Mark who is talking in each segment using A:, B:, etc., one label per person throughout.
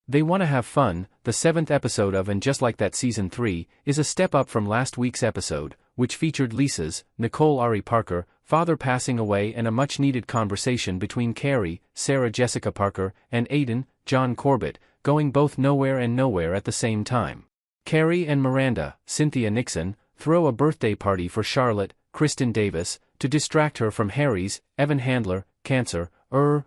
A: They want to have fun. The 7th episode of And Just Like That Season 3 is a step up from last week's episode, which featured Lisa's, Nicole Ari Parker, father passing away and a much-needed conversation between Carrie, Sarah Jessica Parker, and Aidan, John Corbett, going both nowhere and nowhere at the same time. Carrie and Miranda, Cynthia Nixon, throw a birthday party for Charlotte, Kristen Davis, to distract her from Harry's, Evan Handler, cancer,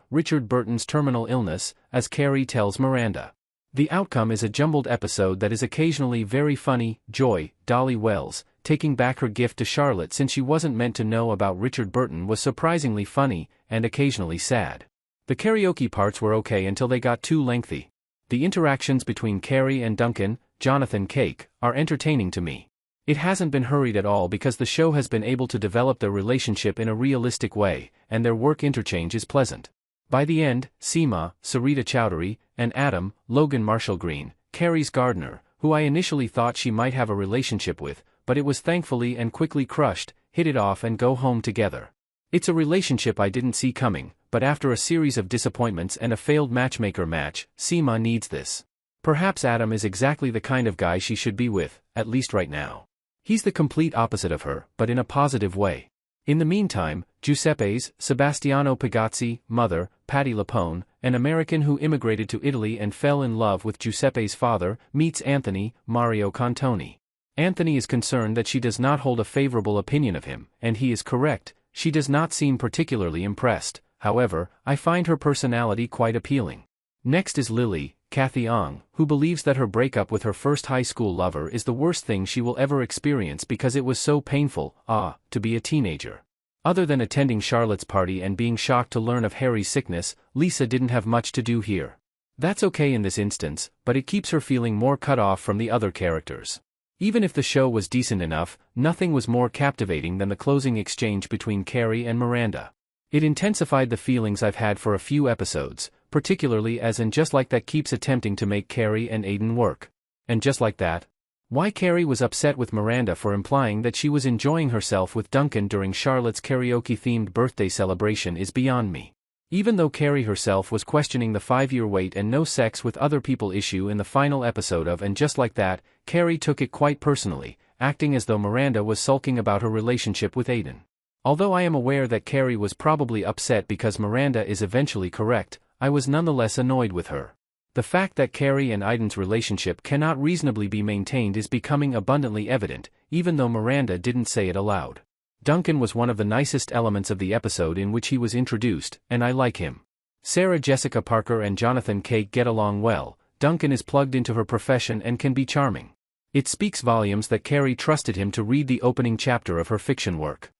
A: Richard Burton's terminal illness, as Carrie tells Miranda. The outcome is a jumbled episode that is occasionally very funny. Joy, Dolly Wells, taking back her gift to Charlotte since she wasn't meant to know about Richard Burton was surprisingly funny, and occasionally sad. The karaoke parts were okay until they got too lengthy. The interactions between Carrie and Duncan, Jonathan Cake, are entertaining to me. It hasn't been hurried at all because the show has been able to develop their relationship in a realistic way, and their work interchange is pleasant. By the end, Seema, Sarita Chowdhury, and Adam, Logan Marshall Green, Carrie's gardener, who I initially thought she might have a relationship with, but it was thankfully and quickly crushed, hit it off and go home together. It's a relationship I didn't see coming, but after a series of disappointments and a failed matchmaker match, Seema needs this. Perhaps Adam is exactly the kind of guy she should be with, at least right now. He's the complete opposite of her, but in a positive way. In the meantime, Giuseppe's, Sebastiano Pagazzi, mother, Patti LuPone, an American who immigrated to Italy and fell in love with Giuseppe's father, meets Anthony, Mario Cantoni. Anthony is concerned that she does not hold a favorable opinion of him, and he is correct, she does not seem particularly impressed. However, I find her personality quite appealing. Next is Lily, Kathy Ong, who believes that her breakup with her first high school lover is the worst thing she will ever experience because it was so painful, to be a teenager. Other than attending Charlotte's party and being shocked to learn of Harry's sickness, Lisa didn't have much to do here. That's okay in this instance, but it keeps her feeling more cut off from the other characters. Even if the show was decent enough, nothing was more captivating than the closing exchange between Carrie and Miranda. It intensified the feelings I've had for a few episodes, particularly as And Just Like That keeps attempting to make Carrie and Aidan work. And just like that? Why Carrie was upset with Miranda for implying that she was enjoying herself with Duncan during Charlotte's karaoke-themed birthday celebration is beyond me. Even though Carrie herself was questioning the 5-year wait and no sex with other people issue in the final episode of And Just Like That, Carrie took it quite personally, acting as though Miranda was sulking about her relationship with Aidan. Although I am aware that Carrie was probably upset because Miranda is eventually correct, I was nonetheless annoyed with her. The fact that Carrie and Aidan's relationship cannot reasonably be maintained is becoming abundantly evident, even though Miranda didn't say it aloud. Duncan was one of the nicest elements of the episode in which he was introduced, and I like him. Sarah Jessica Parker and Jonathan Cake get along well. Duncan is plugged into her profession and can be charming. It speaks volumes that Carrie trusted him to read the opening chapter of her fiction work.